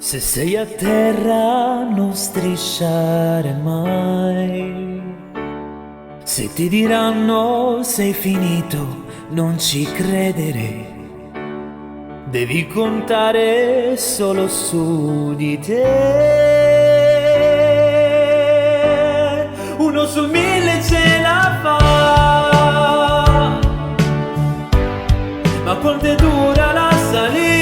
Se sei a terra non strisciare mai. Se ti diranno sei finito non ci credere. Devi contare solo su di te. Uno su mille ce la fa, ma quanto è dura la salita.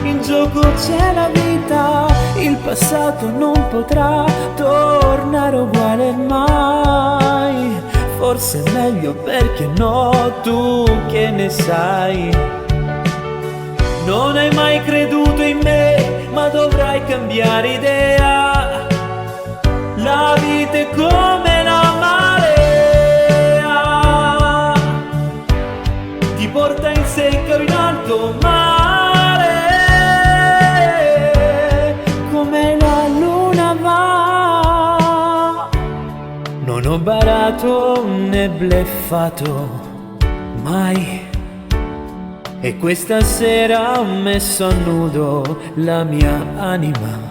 In gioco c'è la vita, il passato non potrà tornare uguale mai. Forse è meglio, perché no, tu che ne sai. Non hai mai creduto in me, ma dovrai cambiare idea. La vita è come la marea, ti porta in secca o in alto mare. Come la luna va. Non ho barato né bleffato mai, e questa sera ho messo a nudo la mia anima.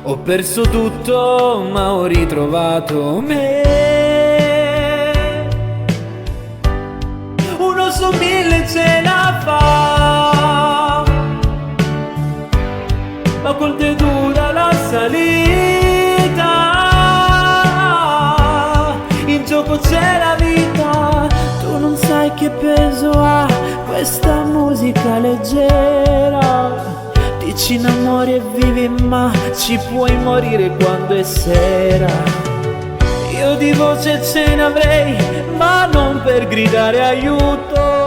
Ho perso tutto ma ho ritrovato me. Uno su mille ce la fa, ma quanto è dura la salita. In gioco c'è la vita, tu non sai che peso ha questa musica leggera. Ti ci innamori e vivi, ma ci puoi morire quando è sera. Io di voce ce ne avrei, ma non per gridare aiuto.